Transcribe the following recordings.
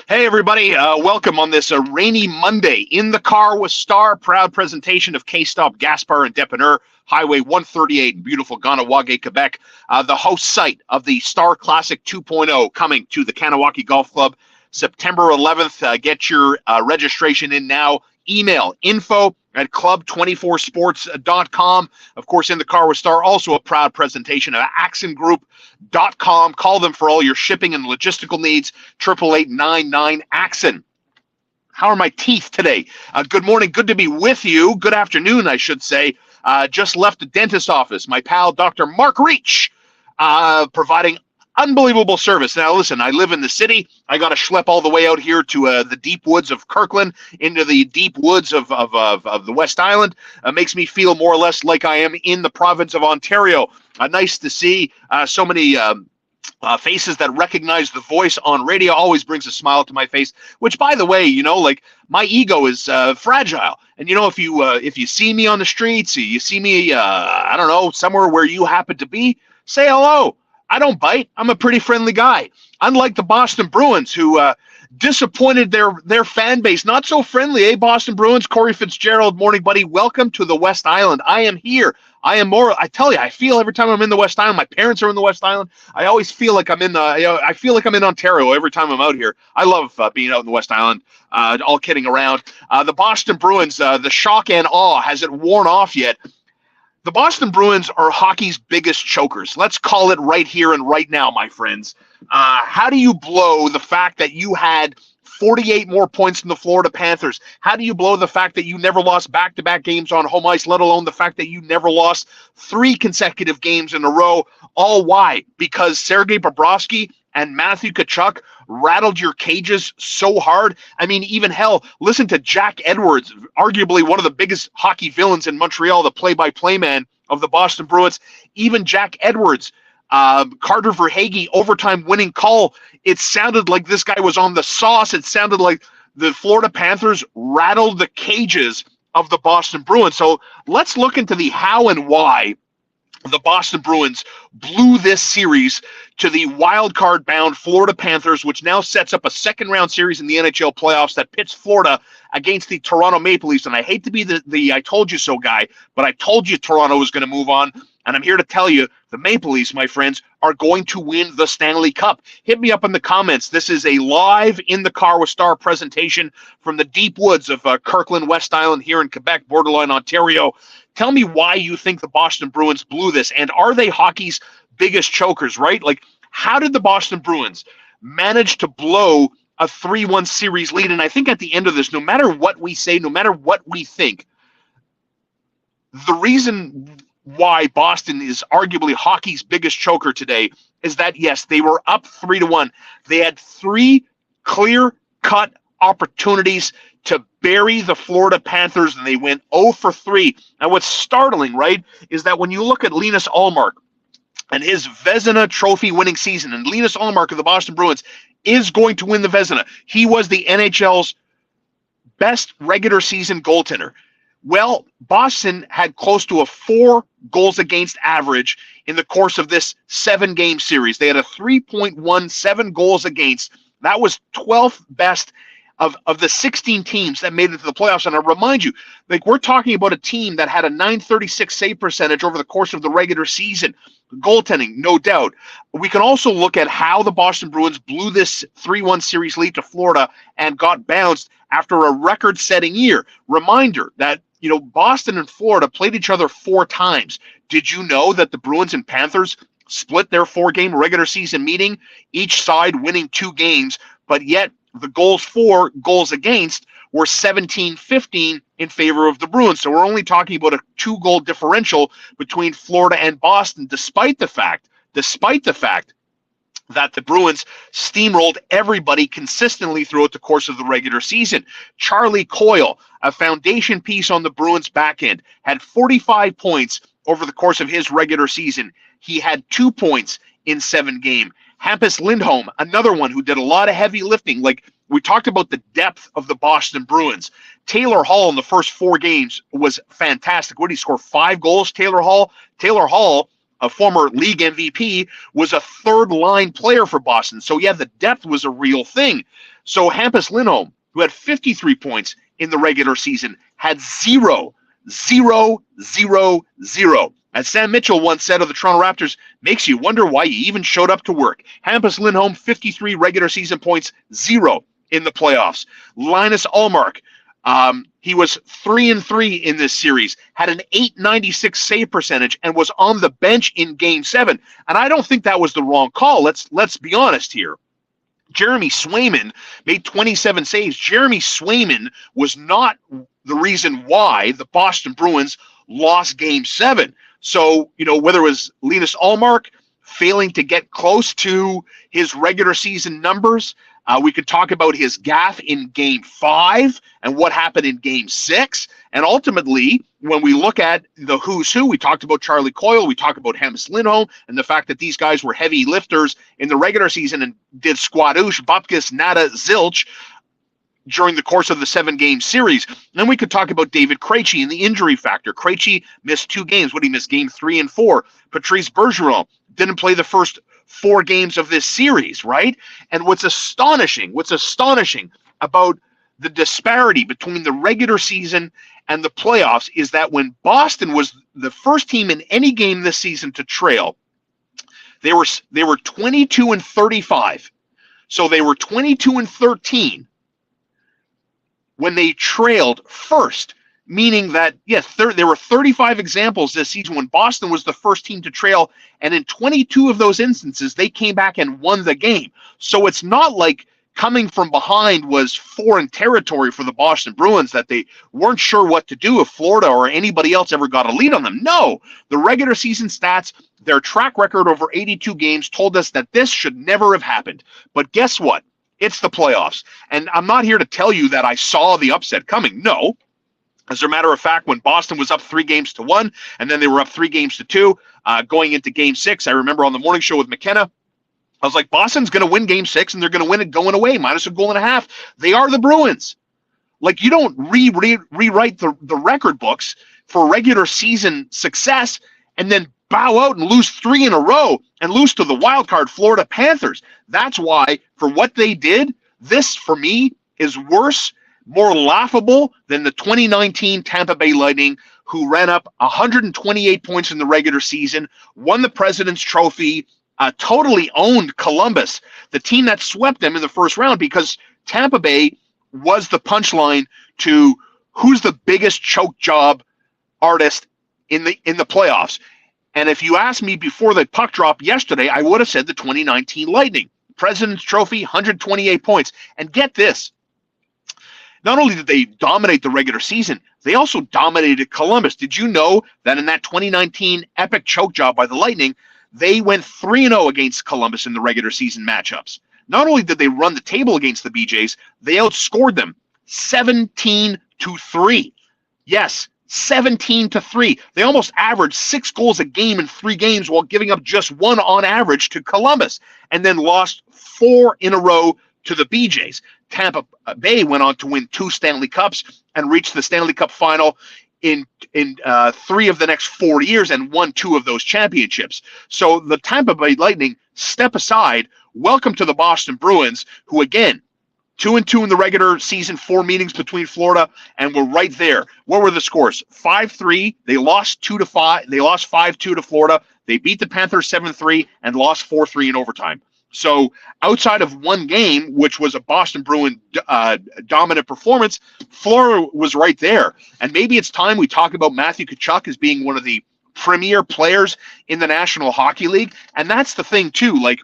Hey, everybody. Welcome on this rainy Monday. In the Car with Star, proud presentation of K-Stop, Gaspar, and Depanneur, Highway 138 in beautiful Ganawage, Quebec. The host site of the Star Classic 2.0 coming to the Kanawaki Golf Club September 11th. Get your registration in now. Email info@club24sports.com. Of course, In the Car with Star, also a proud presentation of axongroup.com. Call them for all your shipping and logistical needs. 888-99-AXON. How are my teeth today? Good morning. Good to be with you. Good afternoon, I should say. Just left the dentist office. My pal, Dr. Mark Reach, providing unbelievable service. Now, listen, I live in the city. I got to schlep all the way out here to the deep woods of Kirkland, into the deep woods of the West Island. Makes me feel more or less like I am in the province of Ontario. Nice to see so many faces that recognize the voice on radio. Always brings a smile to my face, which, by the way, like, my ego is fragile. And, if you see me on the streets, you see me, I don't know, somewhere where you happen to be, say hello. I don't bite. I'm a pretty friendly guy. Unlike the Boston Bruins, who disappointed their fan base. Not so friendly, eh, Boston Bruins? Corey Fitzgerald, morning, buddy. Welcome to the West Island. I am here. I tell you, I feel every time I'm in the West Island. My parents are in the West Island. I always feel like I'm in I feel like I'm in Ontario every time I'm out here. I love being out in the West Island. All kidding around. The Boston Bruins, the shock and awe, has it worn off yet? The Boston Bruins are hockey's biggest chokers. Let's call it right here and right now, my friends. How do you blow the fact that you had 48 more points than the Florida Panthers? How do you blow the fact that you never lost back-to-back games on home ice, let alone the fact that you never lost 3 consecutive games in a row? All why? Because Sergei Bobrovsky and Matthew Tkachuk rattled your cages so hard. I mean, even hell, listen to Jack Edwards, arguably one of the biggest hockey villains in Montreal, the play-by-play man of the Boston Bruins. Even Jack Edwards, Carter Verhaeghe, overtime winning call. It sounded like this guy was on the sauce. It sounded like the Florida Panthers rattled the cages of the Boston Bruins. So let's look into the how and why the Boston Bruins blew this series to the wild card bound Florida Panthers, which now sets up a second round series in the NHL playoffs that pits Florida against the Toronto Maple Leafs. And I hate to be the I told you so guy, but I told you Toronto was going to move on. And I'm here to tell you the Maple Leafs, my friends, are going to win the Stanley Cup. Hit me up in the comments. This is a live In the Car with Star presentation from the deep woods of Kirkland, West Island here in Quebec, borderline Ontario. Tell me why you think the Boston Bruins blew this, and are they hockey's biggest chokers, right? Like, how did the Boston Bruins manage to blow a 3-1 series lead? And I think at the end of this, no matter what we say, no matter what we think, the reason why Boston is arguably hockey's biggest choker today is that, yes, they were up 3-1. They had 3 clear-cut opportunities to bury the Florida Panthers, and they went 0 for 3. Now, what's startling, right, is that when you look at Linus Ullmark and his Vezina Trophy winning season, and Linus Ullmark of the Boston Bruins is going to win the Vezina. He was the NHL's best regular season goaltender. Well, Boston had close to a 4 goals against average in the course of this 7-game series. They had a 3.17 goals against. That was 12th best of the 16 teams that made it to the playoffs. And I remind you, like, we're talking about a team that had a .936 save percentage over the course of the regular season. Goaltending, no doubt. We can also look at how the Boston Bruins blew this 3-1 series lead to Florida and got bounced after a record-setting year. Reminder that, Boston and Florida played each other 4 times. Did you know that the Bruins and Panthers split their 4-game regular season meeting, each side winning 2 games, but yet the goals for, goals against were 17-15 in favor of the Bruins. So we're only talking about a 2-goal differential between Florida and Boston, despite the fact that the Bruins steamrolled everybody consistently throughout the course of the regular season. Charlie Coyle, a foundation piece on the Bruins' back end, had 45 points over the course of his regular season. He had 2 points in 7 games. Hampus Lindholm, another one who did a lot of heavy lifting. Like, we talked about the depth of the Boston Bruins. Taylor Hall in the first 4 games was fantastic. What did he score? 5 goals, Taylor Hall? Taylor Hall a former league MVP, was a third-line player for Boston. So, yeah, the depth was a real thing. So Hampus Lindholm, who had 53 points in the regular season, had 0. As Sam Mitchell once said of the Toronto Raptors, makes you wonder why you even showed up to work. Hampus Lindholm, 53 regular season points, 0 in the playoffs. Linus Ullmark, he was 3-3 in this series, had an .896 save percentage, and was on the bench in Game 7. And I don't think that was the wrong call. Let's be honest here. Jeremy Swayman made 27 saves. Jeremy Swayman was not the reason why the Boston Bruins lost Game 7. So, whether it was Linus Ullmark failing to get close to his regular season numbers, we could talk about his gaffe in Game 5 and what happened in Game 6. And ultimately, when we look at the who's who, we talked about Charlie Coyle, we talked about Hampus Lindholm, and the fact that these guys were heavy lifters in the regular season and did squadoosh, bupkis, nada, zilch during the course of the 7-game series. And then we could talk about David Krejci and the injury factor. Krejci missed 2 games. What did he miss? Game 3 and 4. Patrice Bergeron didn't play the first 4 games of this series, right? And what's astonishing about the disparity between the regular season and the playoffs is that when Boston was the first team in any game this season to trail, they were 22-35. So they were 22-13 when they trailed first, meaning that, yes, there were 35 examples this season when Boston was the first team to trail, and in 22 of those instances, they came back and won the game. So it's not like coming from behind was foreign territory for the Boston Bruins, that they weren't sure what to do if Florida or anybody else ever got a lead on them. No, the regular season stats, their track record over 82 games told us that this should never have happened. But guess what? It's the playoffs. And I'm not here to tell you that I saw the upset coming. No. As a matter of fact, when Boston was up 3-1, and then they were up 3-2, going into Game 6, I remember on the morning show with McKenna, I was like, Boston's going to win Game 6, and they're going to win it going away, minus a goal and a half. They are the Bruins. Like, you don't rewrite the record books for regular season success and then bow out and lose 3 in a row and lose to the wild card Florida Panthers. That's why, for what they did, this, for me, is worse, more laughable than the 2019 Tampa Bay Lightning, who ran up 128 points in the regular season, won the President's Trophy, totally owned Columbus, the team that swept them in the first round, because Tampa Bay was the punchline to who's the biggest choke job artist in the playoffs. And if you asked me before the puck drop yesterday, I would have said the 2019 Lightning. President's Trophy, 128 points. And get this, not only did they dominate the regular season, they also dominated Columbus. Did you know that in that 2019 epic choke job by the Lightning, they went 3-0 against Columbus in the regular season matchups? Not only did they run the table against the BJs, they outscored them 17-3. Yes, 17-3. They almost averaged 6 goals a game in 3 games while giving up just 1 on average to Columbus, and then lost 4 in a row to the BJs. Tampa Bay went on to win 2 Stanley Cups and reached the Stanley Cup final in 3 of the next 4 years and won 2 of those championships. So the Tampa Bay Lightning, step aside. Welcome to the Boston Bruins, who, again, 2-2 in the regular season, 4 meetings between Florida, and we're right there. What were the scores? 5-3. They lost 2-5. They lost 5-2 to Florida. They beat the Panthers 7-3 and lost 4-3 in overtime. So outside of 1 game, which was a Boston Bruin dominant performance, Florida was right there. And maybe it's time we talk about Matthew Tkachuk as being one of the premier players in the National Hockey League. And that's the thing, too. Like,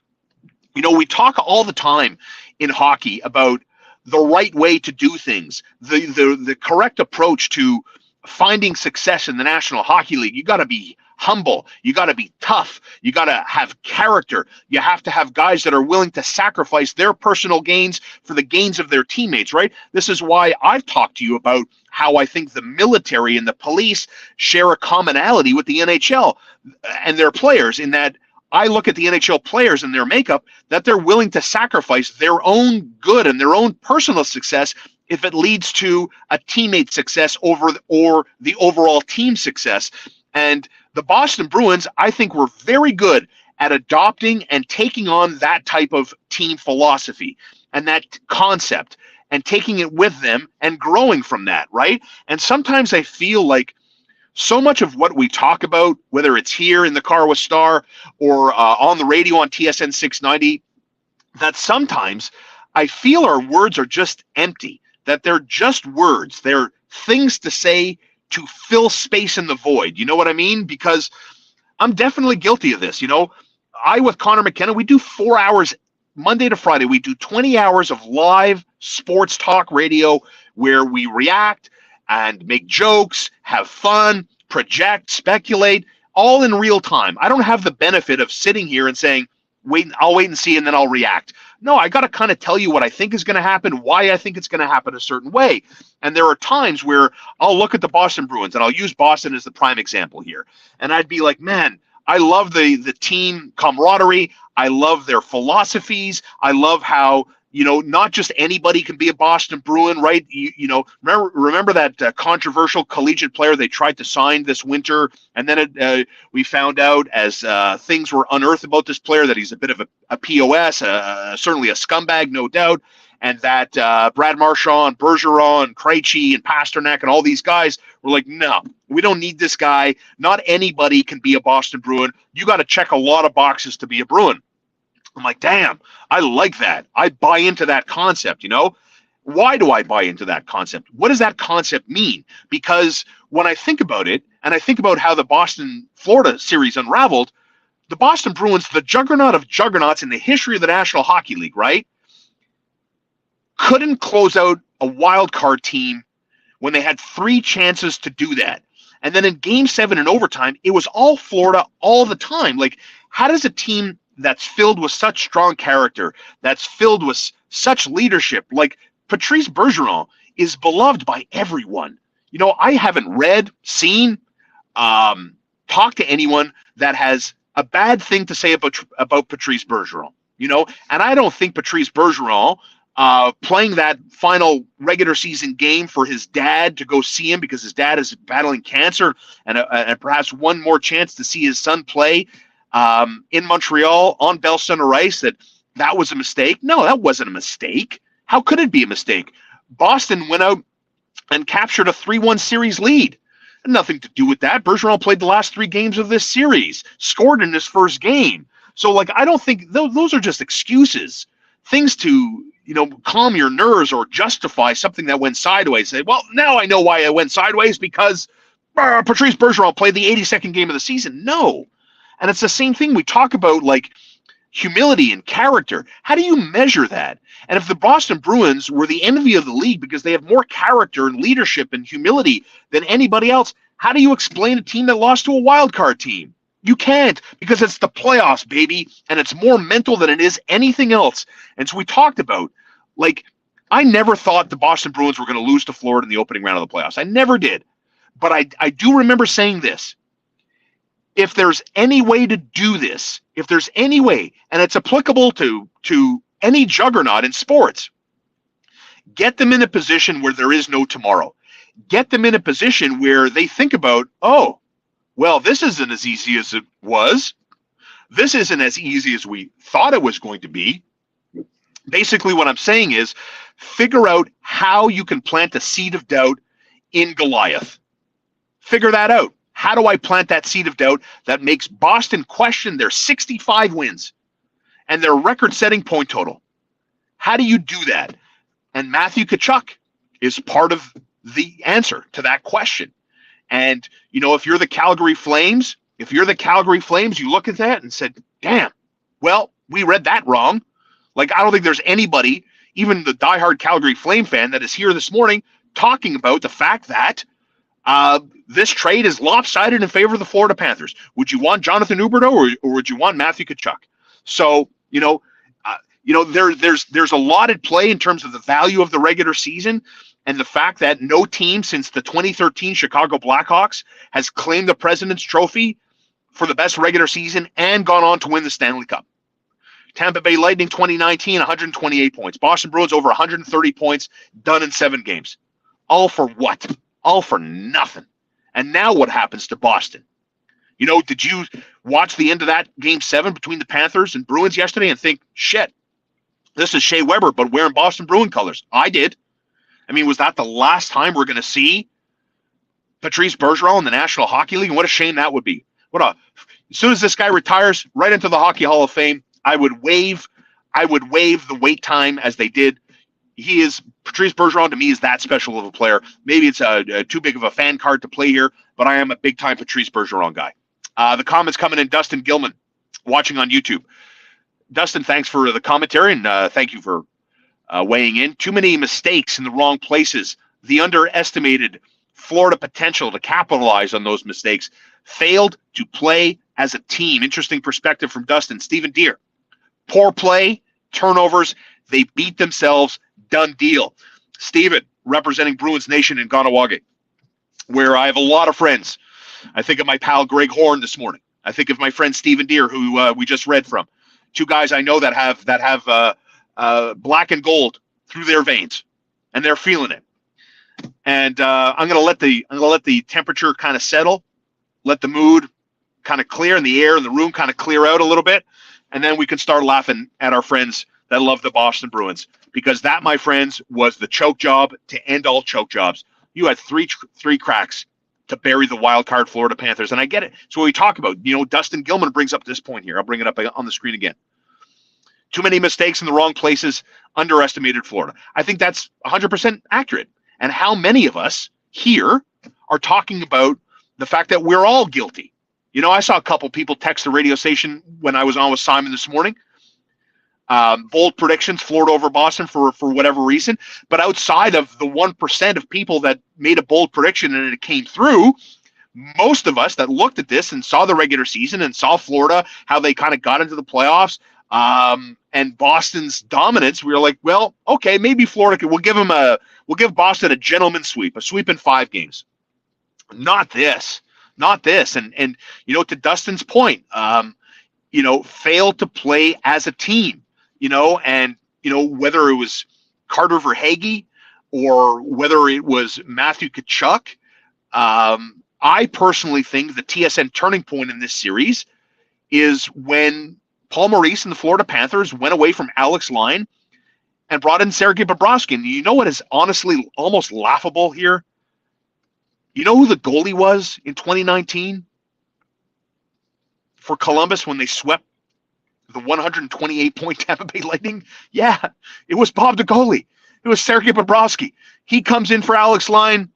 we talk all the time in hockey about the right way to do things, the correct approach to finding success in the National Hockey League. You got to be humble. You got to be tough. You got to have character. You have to have guys that are willing to sacrifice their personal gains for the gains of their teammates, right? This is why I've talked to you about how I think the military and the police share a commonality with the NHL and their players, in that I look at the NHL players and their makeup, that they're willing to sacrifice their own good and their own personal success if it leads to a teammate success or the overall team success. And The Boston Bruins, I think, were very good at adopting and taking on that type of team philosophy and that concept and taking it with them and growing from that, right? And sometimes I feel like so much of what we talk about, whether it's here in the car with Star or on the radio on TSN 690, that sometimes I feel our words are just empty, that they're just words. They're things to say to fill space in the void. You know what I mean? Because I'm definitely guilty of this. I, with Connor McKenna, we do 4 hours Monday to Friday. We do 20 hours of live sports talk radio where we react and make jokes, have fun, project, speculate, all in real time. I don't have the benefit of sitting here and saying, I'll wait and see, and then I'll react. No, I got to kind of tell you what I think is going to happen, why I think it's going to happen a certain way. And there are times where I'll look at the Boston Bruins, and I'll use Boston as the prime example here. And I'd be like, man, I love the team camaraderie. I love their philosophies. I love how, not just anybody can be a Boston Bruin, right? Remember that controversial collegiate player they tried to sign this winter, and then we found out as things were unearthed about this player that he's a bit of a POS, certainly a scumbag, no doubt, and that Brad Marchand, Bergeron, Krejci, and Pasternak, and all these guys were like, no, we don't need this guy. Not anybody can be a Boston Bruin. You got to check a lot of boxes to be a Bruin. I'm like, damn, I like that. I buy into that concept, Why do I buy into that concept? What does that concept mean? Because when I think about it, and I think about how the Boston-Florida series unraveled, the Boston Bruins, the juggernaut of juggernauts in the history of the National Hockey League, right, couldn't close out a wild card team when they had 3 chances to do that. And then in Game 7 in overtime, it was all Florida all the time. Like, how does a team that's filled with such strong character, that's filled with such leadership, like Patrice Bergeron is beloved by everyone. I haven't read, seen, talked to anyone that has a bad thing to say about Patrice Bergeron, and I don't think Patrice Bergeron playing that final regular season game for his dad to go see him because his dad is battling cancer and perhaps one more chance to see his son play in Montreal on Bell Center Ice, that was a mistake. No, that wasn't a mistake. How could it be a mistake? Boston went out and captured a 3-1 series lead. Had nothing to do with that. Bergeron played the last 3 games of this series, scored in his first game. So, I don't think those are just excuses, things to, calm your nerves or justify something that went sideways. Say, well, now I know why it went sideways because Patrice Bergeron played the 82nd game of the season. No. And it's the same thing we talk about, like humility and character. How do you measure that? And if the Boston Bruins were the envy of the league because they have more character and leadership and humility than anybody else, how do you explain a team that lost to a wild card team? You can't, because it's the playoffs, baby, and it's more mental than it is anything else. And so we talked about, I never thought the Boston Bruins were going to lose to Florida in the opening round of the playoffs. I never did. But I do remember saying this. If there's any way to do this, if there's any way, and it's applicable to any juggernaut in sports, get them in a position where there is no tomorrow. Get them in a position where they think about, oh, well, this isn't as easy as it was. This isn't as easy as we thought it was going to be. Basically, what I'm saying is figure out how you can plant a seed of doubt in Goliath. Figure that out. How do I plant that seed of doubt that makes Boston question their 65 wins and their record-setting point total? How do you do that? And Matthew Tkachuk is part of the answer to that question. And, if you're the Calgary Flames, you look at that and said, damn, well, we read that wrong. I don't think there's anybody, even the diehard Calgary Flame fan, that is here this morning talking about the fact that this trade is lopsided in favor of the Florida Panthers. Would you want Jonathan Huberdeau or would you want Matthew Tkachuk? So, there's a lot at play in terms of the value of the regular season and the fact that no team since the 2013 Chicago Blackhawks has claimed the President's Trophy for the best regular season and gone on to win the Stanley Cup. Tampa Bay Lightning 2019, 128 points. Boston Bruins over 130 points, done in 7 games. All for what? All for nothing. And now what happens to Boston? Did you watch the end of that Game 7 between the Panthers and Bruins yesterday and think, shit, this is Shea Weber, but wearing Boston Bruin colors? I did. I mean, was that the last time we're going to see Patrice Bergeron in the National Hockey League? And what a shame that would be. As soon as this guy retires, right into the Hockey Hall of Fame, I would waive the wait time as they did. Patrice Bergeron to me is that special of a player. Maybe it's too big of a fan card to play here, but I am a big time Patrice Bergeron guy. The comments coming in. Dustin Gilman, watching on YouTube. Dustin, thanks for the commentary, and thank you for weighing in. Too many mistakes in the wrong places. The underestimated Florida potential to capitalize on those mistakes. Failed to play as a team. Interesting perspective from Dustin. Stephen Deere. Poor play, turnovers. They beat themselves. Done deal. Stephen, representing Bruins Nation in Ganawage, where I have a lot of friends. I think of my pal Greg Horn this morning. I think of my friend Stephen Deere, who we just read from. Two guys I know that have black and gold through their veins, and they're feeling it. And I'm gonna let the temperature kind of settle, let the mood kind of clear, and the air in the room kind of clear out a little bit, and then we can start laughing at our friends that love the Boston Bruins, because that, my friends, was the choke job to end all choke jobs. You had three cracks to bury the wild card Florida Panthers, and I get it. So what we talk about, Dustin Gilman brings up this point here. I'll bring it up on the screen again. Too many mistakes in the wrong places, underestimated Florida. I think that's 100% accurate. And how many of us here are talking about the fact that we're all guilty? I saw a couple people text the radio station when I was on with Simon this morning. Bold predictions, Florida over Boston for whatever reason. But outside of the 1% of people that made a bold prediction and it came through, most of us that looked at this and saw the regular season and saw Florida, how they kind of got into the playoffs, and Boston's dominance, we were like, well, okay, maybe Florida we'll give Boston a gentleman's sweep, a sweep in 5 games. Not this. And to Dustin's point, failed to play as a team. And whether it was Carter Verhaeghe or whether it was Matthew Tkachuk, I personally think the TSN turning point in this series is when Paul Maurice and the Florida Panthers went away from Alex Lyon and brought in Sergei Bobrovsky. And you know what is honestly almost laughable here? You know who the goalie was in 2019 for Columbus when they swept the 128-point Tampa Bay Lightning? Yeah, it was Bob the goalie. It was Sergei Bobrovsky. He comes in for Alex Lyon,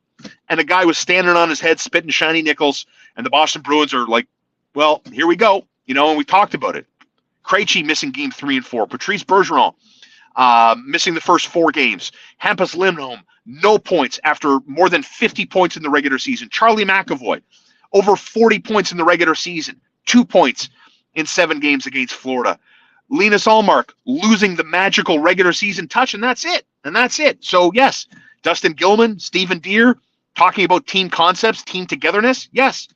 and the guy was standing on his head, spitting shiny nickels, and the Boston Bruins are like, well, here we go. And we talked about it. Krejci missing game 3 and 4. Patrice Bergeron missing the first 4 games. Hampus Lindholm, no points after more than 50 points in the regular season. Charlie McAvoy, over 40 points in the regular season. 2 points in 7 games against Florida. Linus Ullmark losing the magical regular season touch, and that's it. So, yes, Dustin Gilman, Stephen Deere, talking about team concepts, team togetherness. Yes,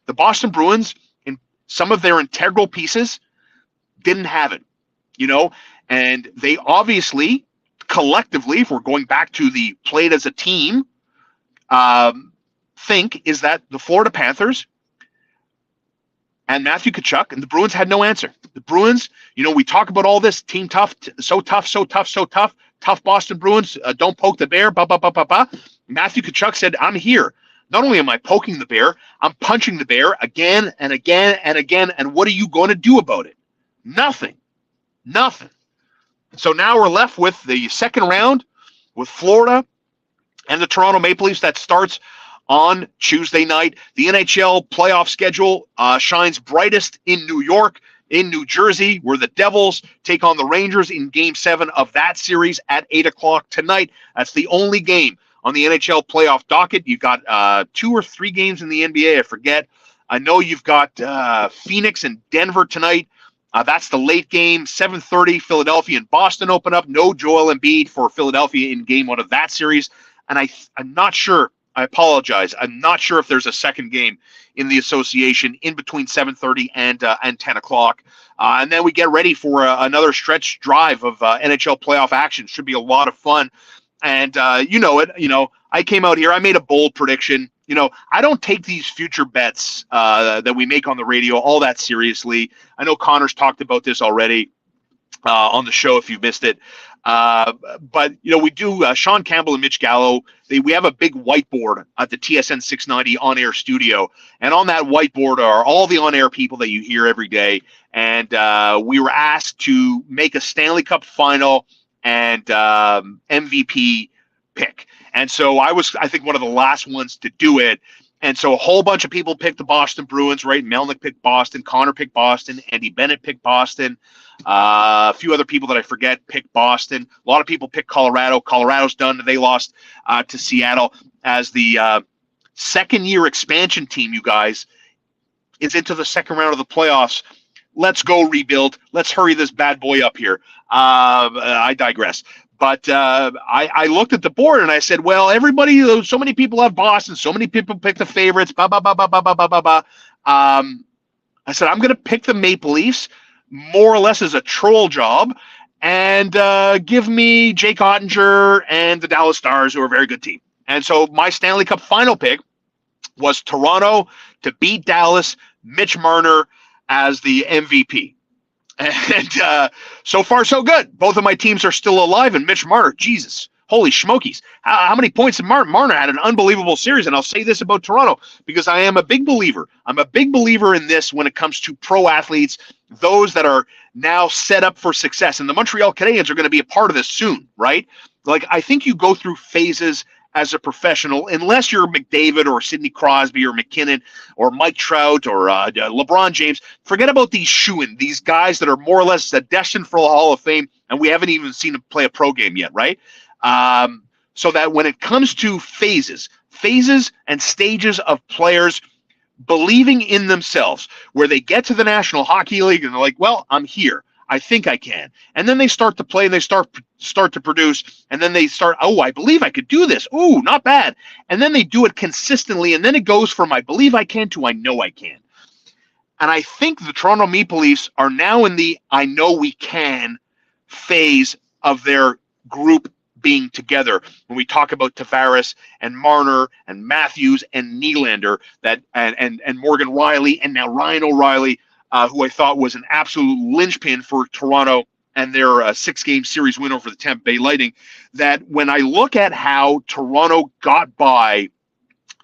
the Boston Bruins, in some of their integral pieces, didn't have it, and they obviously, collectively, if we're going back to the played as a team, think is that the Florida Panthers and Matthew Tkachuk and the Bruins had no answer. The Bruins, we talk about all this team tough, so tough, tough Boston Bruins, don't poke the bear, Matthew Tkachuk said, I'm here. Not only am I poking the bear, I'm punching the bear again and again and again, and what are you going to do about it? Nothing. So now we're left with the second round with Florida and the Toronto Maple Leafs that starts on Tuesday night. The NHL playoff schedule shines brightest in New York, in New Jersey, where the Devils take on the Rangers in Game 7 of that series at 8 o'clock tonight. That's the only game on the NHL playoff docket. You've got 2 or 3 games in the NBA, I forget. I know you've got Phoenix and Denver tonight. That's the late game, 7:30. Philadelphia and Boston open up. No Joel Embiid for Philadelphia in Game 1 of that series. And I'm not sure. I apologize. I'm not sure if there's a second game in the association in between 7:30 and 10 o'clock. And then we get ready for another stretch drive of NHL playoff action. Should be a lot of fun. And I came out here. I made a bold prediction. I don't take these future bets that we make on the radio all that seriously. I know Connor's talked about this already on the show if you missed it. But we do. Sean Campbell and Mitch Gallo. We have a big whiteboard at the TSN 690 on-air studio, and on that whiteboard are all the on-air people that you hear every day. And we were asked to make a Stanley Cup final and MVP pick. And so I was, I think, one of the last ones to do it. And so a whole bunch of people picked the Boston Bruins, right? Melnick picked Boston, Connor picked Boston, Andy Bennett picked Boston. A few other people that I forget picked Boston. A lot of people picked Colorado. Colorado's done. They lost to Seattle as the second-year expansion team, you guys, is into the second round of the playoffs. Let's go rebuild. Let's hurry this bad boy up here. I digress. But I looked at the board and I said, well, everybody, so many people have Boston. So many people pick the favorites. I said, I'm going to pick the Maple Leafs more or less as a troll job and give me Jake Ottinger and the Dallas Stars, who are a very good team. And so my Stanley Cup final pick was Toronto to beat Dallas, Mitch Marner as the MVP. And so far, so good. Both of my teams are still alive, and Mitch Marner, Jesus, holy schmokies. How many points did Marner had an unbelievable series? And I'll say this about Toronto, because I am a big believer. I'm a big believer in this when it comes to pro athletes, those that are now set up for success. And the Montreal Canadiens are going to be a part of this soon, right? Like, I think you go through phases as a professional, unless you're McDavid or Sidney Crosby or McKinnon or Mike Trout or LeBron James. Forget about these shoo-in, these guys that are more or less destined for the Hall of Fame, and we haven't even seen them play a pro game yet, right? So that when it comes to phases and stages of players believing in themselves, where they get to the National Hockey League and they're like, well, I'm here. I think I can. And then they start to play and they start to produce, and then they start, oh, I believe I could do this. Ooh, not bad. And then they do it consistently, and then it goes from I believe I can to I know I can. And I think the Toronto Maple Leafs are now in the I know we can phase of their group being together. When we talk about Tavares and Marner and Matthews and Nylander, that and Morgan Rielly and now Ryan O'Reilly, who I thought was an absolute linchpin for Toronto and their 6-game series win over the Tampa Bay Lightning, that when I look at how Toronto got by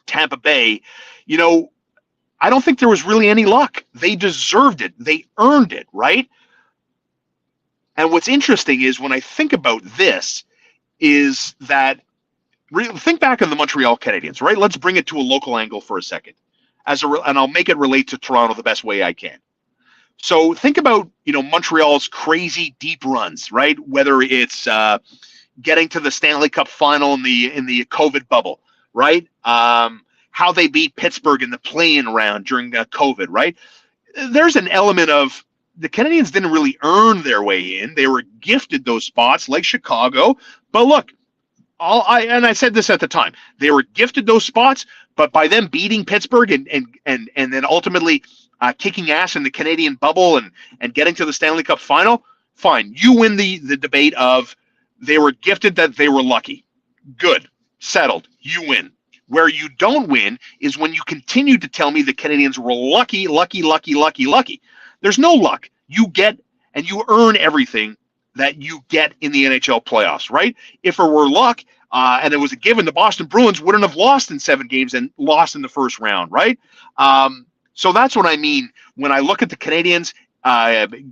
Tampa Bay, I don't think there was really any luck. They deserved it. They earned it, right? And what's interesting is when I think about this is that, think back on the Montreal Canadiens, right? Let's bring it to a local angle for a second, and I'll make it relate to Toronto the best way I can. So think about, Montreal's crazy deep runs, right? Whether it's getting to the Stanley Cup final in the COVID bubble, right? How they beat Pittsburgh in the play-in round during COVID, right? There's an element of the Canadiens didn't really earn their way in. They were gifted those spots like Chicago. But look, I said this at the time, they were gifted those spots, but by them beating Pittsburgh and then ultimately kicking ass in the Canadian bubble and getting to the Stanley Cup final, fine. You win the debate of they were gifted, that they were lucky. Good. Settled. You win. Where you don't win is when you continue to tell me the Canadiens were lucky. There's no luck. You get and you earn everything that you get in the NHL playoffs, right? If it were luck and it was a given, the Boston Bruins wouldn't have lost in 7 games and lost in the first round, right? So that's what I mean when I look at the Canadiens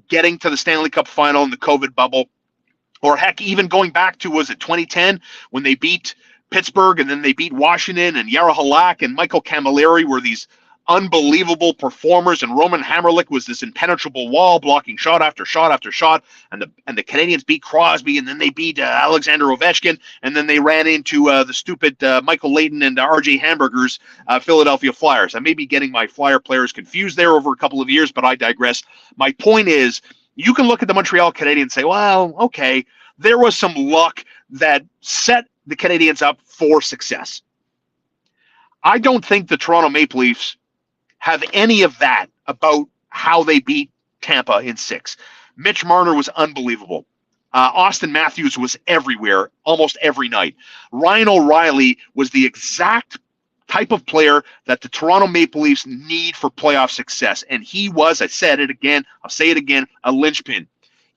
getting to the Stanley Cup final in the COVID bubble, or heck, even going back to, was it 2010 when they beat Pittsburgh and then they beat Washington, and Jaro Halak and Michael Camilleri were these unbelievable performers, and Roman Hamrlik was this impenetrable wall blocking shot after shot after shot, and the Canadiens beat Crosby, and then they beat Alexander Ovechkin, and then they ran into the stupid Michael Layton and RJ Hamburger's Philadelphia Flyers. I may be getting my Flyer players confused there over a couple of years, but I digress. My point is, you can look at the Montreal Canadiens and say, well, okay, there was some luck that set the Canadiens up for success. I don't think the Toronto Maple Leafs have any of that about how they beat Tampa in 6. Mitch Marner was unbelievable. Austin Matthews was everywhere, almost every night. Ryan O'Reilly was the exact type of player that the Toronto Maple Leafs need for playoff success. And he was, I said it again, I'll say it again, a linchpin.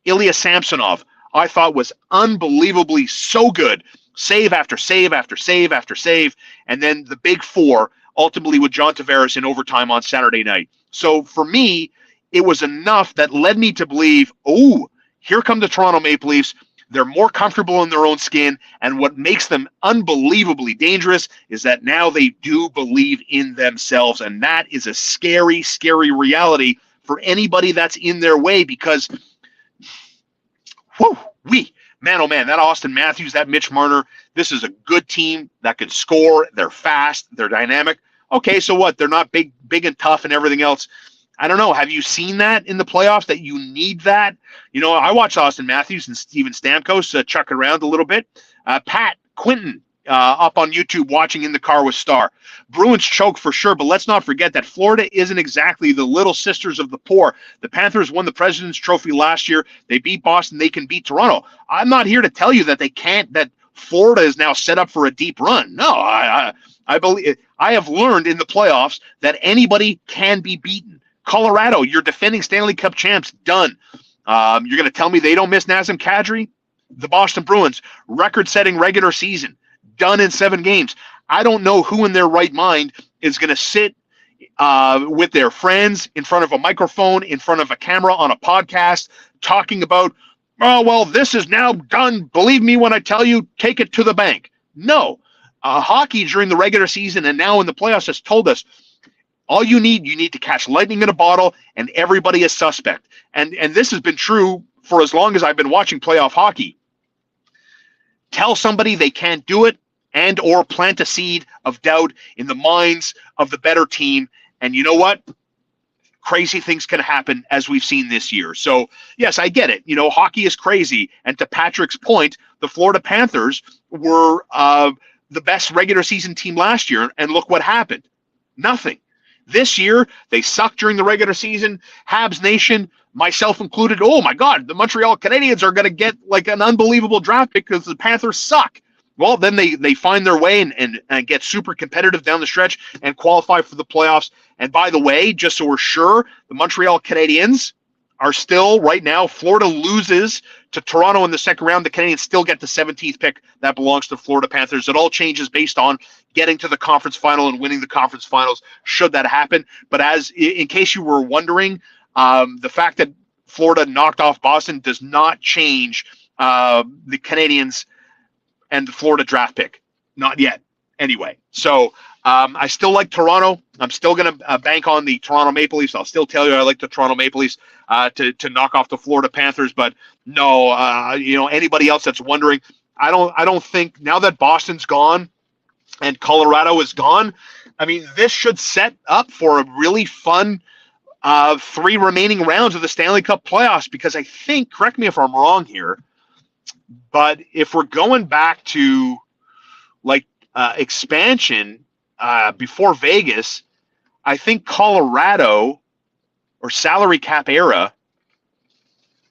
Ilya Samsonov, I thought was unbelievably so good. Save after save after save after save. And then the big four, ultimately with John Tavares in overtime on Saturday night. So for me, it was enough that led me to believe, oh, here come the Toronto Maple Leafs. They're more comfortable in their own skin. And what makes them unbelievably dangerous is that now they do believe in themselves. And that is a scary, scary reality for anybody that's in their way because, man, oh man, that Austin Matthews, that Mitch Marner, this is a good team that can score. They're fast. They're dynamic. Okay, so what? They're not big and tough and everything else. I don't know. Have you seen that in the playoffs, that you need that? You know, I watched Austin Matthews and Steven Stamkos chuck around a little bit. Pat Quinton up on YouTube watching in the car with Star. Bruins choke for sure, but let's not forget that Florida isn't exactly the little sisters of the poor. The Panthers won the President's Trophy last year. They beat Boston. They can beat Toronto. I'm not here to tell you that they can't, that Florida is now set up for a deep run. No, I believe I have learned in the playoffs that anybody can be beaten. Colorado, you're defending Stanley Cup champs, done. You're going to tell me they don't miss Nazem Kadri? The Boston Bruins, record-setting regular season, done in 7 games. I don't know who in their right mind is going to sit with their friends in front of a microphone, in front of a camera on a podcast, talking about, oh, well, this is now done. Believe me when I tell you, take it to the bank. No. Hockey during the regular season and now in the playoffs has told us, all you need to catch lightning in a bottle, and everybody is suspect. And this has been true for as long as I've been watching playoff hockey. Tell somebody they can't do it, and or plant a seed of doubt in the minds of the better team. And you know what? Crazy things can happen, as we've seen this year. So, yes, I get it. You know, hockey is crazy. And to Patrick's point, the Florida Panthers were the best regular season team last year, and look what happened. Nothing. This year, they sucked during the regular season. Habs Nation, myself included, oh my God, the Montreal Canadiens are going to get like an unbelievable draft pick because the Panthers suck. Well, then they find their way and get super competitive down the stretch and qualify for the playoffs. And by the way, just so we're sure, the Montreal Canadiens are still, right now, Florida loses to Toronto in the second round. The Canadiens still get the 17th pick. That belongs to Florida Panthers. It all changes based on getting to the conference final and winning the conference finals, should that happen. But as in case you were wondering, the fact that Florida knocked off Boston does not change the Canadiens and the Florida draft pick. Not yet. Anyway, so I still like Toronto. I'm still going to bank on the Toronto Maple Leafs. I'll still tell you I like the Toronto Maple Leafs to knock off the Florida Panthers. But no, anybody else that's wondering, I don't think now that Boston's gone and Colorado is gone, I mean, this should set up for a really fun 3 remaining rounds of the Stanley Cup playoffs. Because I think, correct me if I'm wrong here, but if we're going back to like expansion before Vegas, I think Colorado, or salary cap era,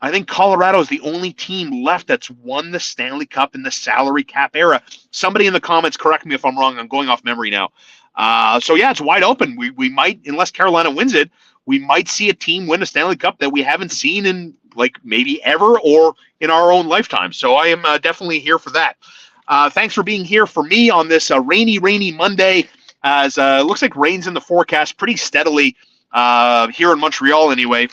I think Colorado is the only team left that's won the Stanley Cup in the salary cap era. Somebody in the comments, correct me if I'm wrong. I'm going off memory now. So yeah, it's wide open. We might, unless Carolina wins it, we might see a team win a Stanley Cup that we haven't seen in like maybe ever or in our own lifetime. So I am definitely here for that. Thanks for being here for me on this rainy Monday, as looks like rain's in the forecast pretty steadily here in Montreal anyway.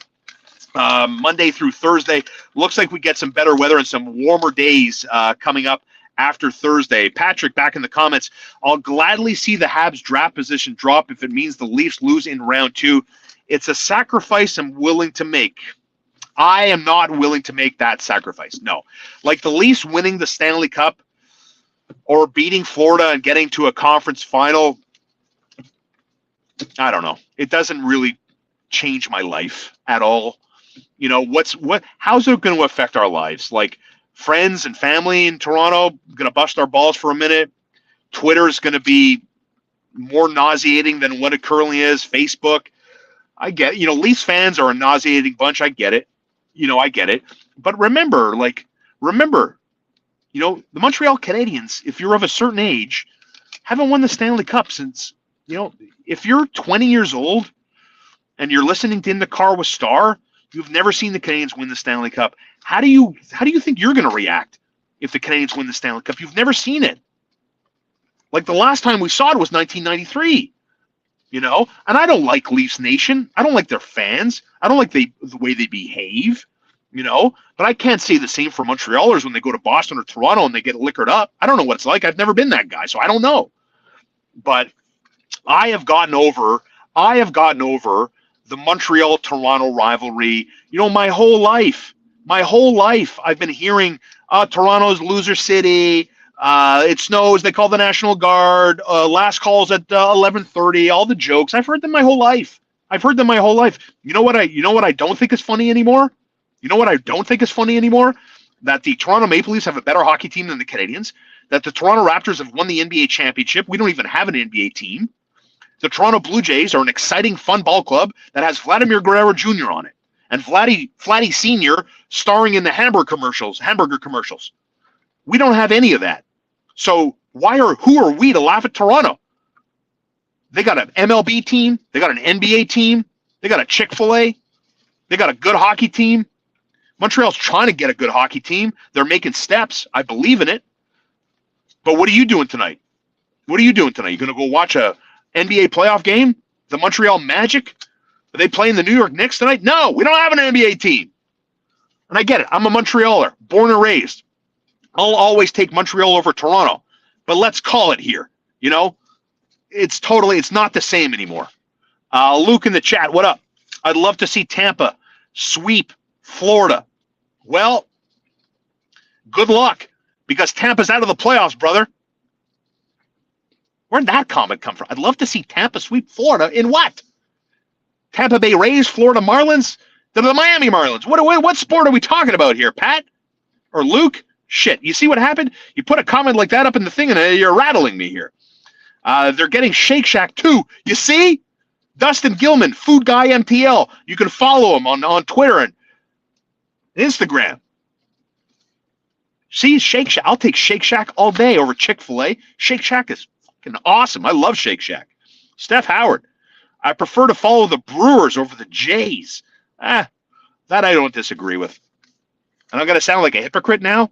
Monday through Thursday. Looks like we get some better weather and some warmer days coming up after Thursday. Patrick, back in the comments, I'll gladly see the Habs draft position drop if it means the Leafs lose in round 2. It's a sacrifice I'm willing to make. I am not willing to make that sacrifice. No. Like the Leafs winning the Stanley Cup or beating Florida and getting to a conference final, I don't know. It doesn't really change my life at all. You know, how's it going to affect our lives? Like friends and family in Toronto going to bust our balls for a minute. Twitter is going to be more nauseating than what it currently is. Facebook, I get, Leafs fans are a nauseating bunch. I get it. I get it. But remember, the Montreal Canadiens, if you're of a certain age, haven't won the Stanley Cup since if you're 20 years old and you're listening to In the Car with Star, you've never seen the Canadiens win the Stanley Cup. How do you think you're going to react if the Canadiens win the Stanley Cup? You've never seen it. Like the last time we saw it was 1993. And I don't like Leafs Nation. I don't like their fans. I don't like the way they behave. But I can't say the same for Montrealers when they go to Boston or Toronto and they get liquored up. I don't know what it's like. I've never been that guy, so I don't know. But I have gotten over the Montreal-Toronto rivalry. My whole life I've been hearing Toronto's loser city. It snows. They call the National Guard. Last calls at 11:30. All the jokes. I've heard them my whole life. You know what I don't think is funny anymore? That the Toronto Maple Leafs have a better hockey team than the Canadiens. That the Toronto Raptors have won the NBA championship. We don't even have an NBA team. The Toronto Blue Jays are an exciting, fun ball club that has Vladimir Guerrero Jr. on it, and Vladdy Sr. starring in the hamburger commercials. We don't have any of that. So who are we to laugh at Toronto? They got an MLB team. They got an NBA team. They got a Chick-fil-A. They got a good hockey team. Montreal's trying to get a good hockey team. They're making steps. I believe in it. But what are you doing tonight? You going to go watch a NBA playoff game? The Montreal Magic? Are they playing the New York Knicks tonight? No, we don't have an NBA team. And I get it. I'm a Montrealer, born and raised. I'll always take Montreal over Toronto. But let's call it here. It's not the same anymore. Luke in the chat, what up? I'd love to see Tampa sweep Florida. Well, good luck, because Tampa's out of the playoffs, brother. Where'd that comment come from? I'd love to see Tampa sweep Florida in what? Tampa Bay Rays, Florida Marlins? They're the Miami Marlins. What sport are we talking about here, Pat? Or Luke? Shit, you see what happened? You put a comment like that up in the thing and you're rattling me here. They're getting Shake Shack too. You see? Dustin Gilman, Food Guy MTL. You can follow him on Twitter and Instagram. See, Shake Shack. I'll take Shake Shack all day over Chick-fil-A. Shake Shack is fucking awesome. I love Shake Shack. Steph Howard. I prefer to follow the Brewers over the Jays. That I don't disagree with. And I'm going to sound like a hypocrite now,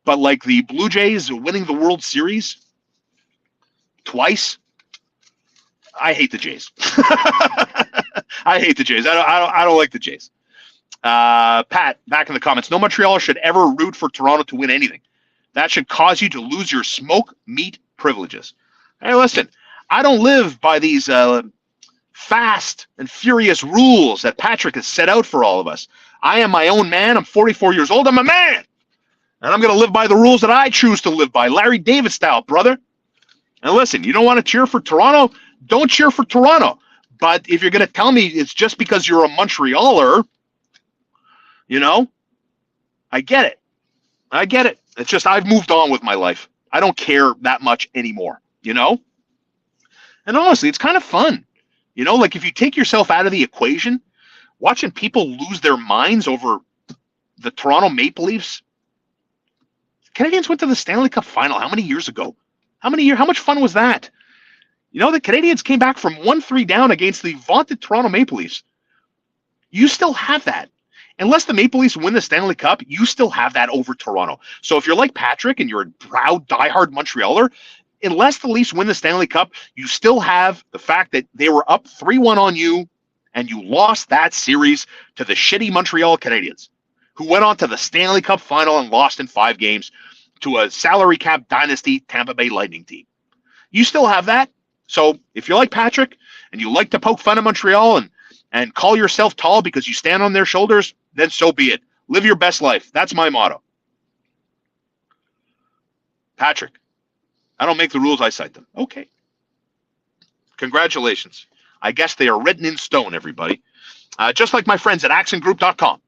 but like the Blue Jays winning the World Series twice, I hate the Jays. I hate the Jays. I don't like the Jays. Pat, back in the comments. No Montrealer should ever root for Toronto to win anything. That should cause you to lose your smoke meat privileges. Hey, listen, I don't live by these fast and furious rules that Patrick has set out for all of us. I am my own man. I'm 44 years old. I'm a man. And I'm going to live by the rules that I choose to live by. Larry David style, brother. And listen, you don't want to cheer for Toronto? Don't cheer for Toronto. But if you're going to tell me it's just because you're a Montrealer, I get it. It's just I've moved on with my life. I don't care that much anymore, And honestly, it's kind of fun. Like if you take yourself out of the equation, watching people lose their minds over the Toronto Maple Leafs. Canadiens went to the Stanley Cup final how many years ago? How much fun was that? The Canadiens came back from 1-3 down against the vaunted Toronto Maple Leafs. You still have that. Unless the Maple Leafs win the Stanley Cup, you still have that over Toronto. So if you're like Patrick and you're a proud, diehard Montrealer, unless the Leafs win the Stanley Cup, you still have the fact that they were up 3-1 on you, and you lost that series to the shitty Montreal Canadiens, who went on to the Stanley Cup final and lost in 5 games to a salary cap dynasty Tampa Bay Lightning team. You still have that. So if you're like Patrick and you like to poke fun at Montreal and call yourself tall because you stand on their shoulders, then so be it. Live your best life. That's my motto. Patrick, I don't make the rules, I cite them. Okay. Congratulations. I guess they are written in stone, everybody. Just like my friends at accentgroup.com.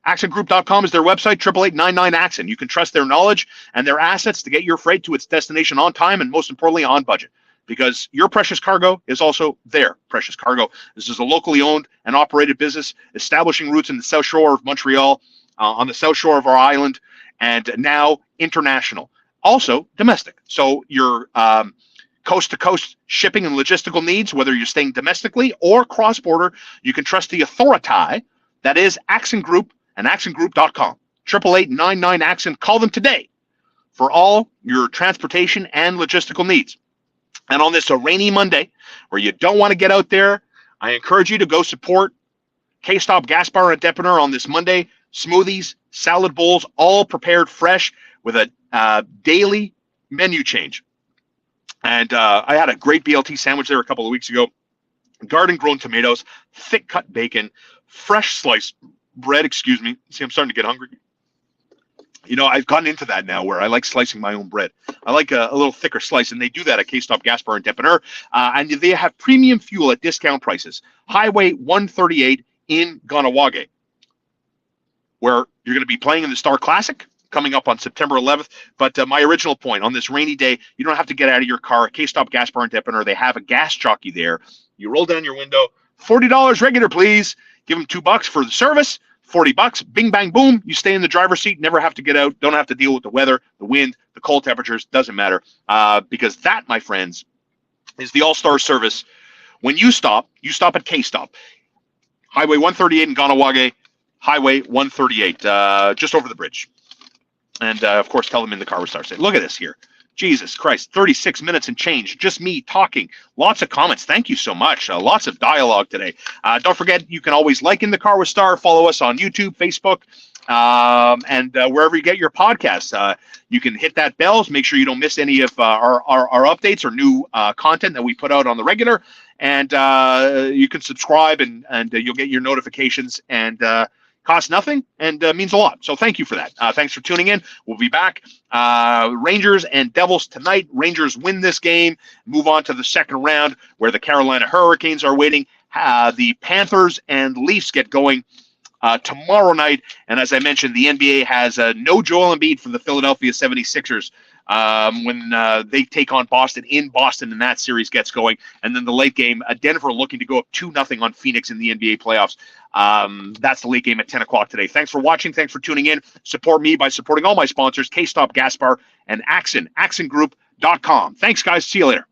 Accentgroup.com is their website, 888-99-ACCENT. You can trust their knowledge and their assets to get your freight to its destination on time and, most importantly, on budget. Because your precious cargo is also their precious cargo. This is a locally owned and operated business, establishing roots in the South Shore of Montreal, on the South Shore of our island, and now international. Also domestic. So your coast-to-coast shipping and logistical needs, whether you're staying domestically or cross-border, you can trust the authority that is Accent Group and accentgroup.com. 888-99-ACCENT. Call them today for all your transportation and logistical needs. And on this rainy Monday, where you don't want to get out there, I encourage you to go support K-Stop Gas Bar and Depanneur on this Monday. Smoothies, salad bowls, all prepared fresh with a daily menu change. And I had a great BLT sandwich there a couple of weeks ago. Garden-grown tomatoes, thick-cut bacon, fresh sliced bread, excuse me. See, I'm starting to get hungry. You know, I've gotten into that now where I like slicing my own bread. I like a little thicker slice, and they do that at K-Stop Gas Bar and Depanneur. And they have premium fuel at discount prices. Highway 138 in Ganawage, where you're going to be playing in the Star Classic coming up on September 11th. But my original point, on this rainy day, you don't have to get out of your car. K-Stop Gas Bar and Depanneur, they have a gas jockey there. You roll down your window, $40 regular, please. Give them $2 for the service. $40, bing, bang, boom. You stay in the driver's seat, never have to get out, don't have to deal with the weather, the wind, the cold temperatures, doesn't matter. Because that, my friends, is the all-star service. When you stop at K-Stop. Highway 138 in Ganawage, Highway 138, just over the bridge. And, of course, tell them in the car with Star State. Look at this here. Jesus Christ, 36 minutes and change. Just me talking. Lots of comments. Thank you so much. Lots of dialogue today. Don't forget, you can always like In the Car with Star. Follow us on YouTube, Facebook, and wherever you get your podcasts. You can hit that bell. Make sure you don't miss any of our updates or new content that we put out on the regular. And you can subscribe, and you'll get your notifications. And costs nothing and means a lot. So thank you for that. Thanks for tuning in. We'll be back. Rangers and Devils tonight. Rangers win this game, move on to the second round where the Carolina Hurricanes are waiting. The Panthers and Leafs get going tomorrow night. And as I mentioned, the NBA has no Joel Embiid from the Philadelphia 76ers when they take on Boston in Boston, and that series gets going. And then the late game, Denver looking to go up 2-0 on Phoenix in the NBA playoffs. That's the late game at 10 o'clock today. Thanks for watching. Thanks for tuning in. Support me by supporting all my sponsors, K-Stop Gas Bar and Accent, accentgroup.com. Thanks, guys. See you later.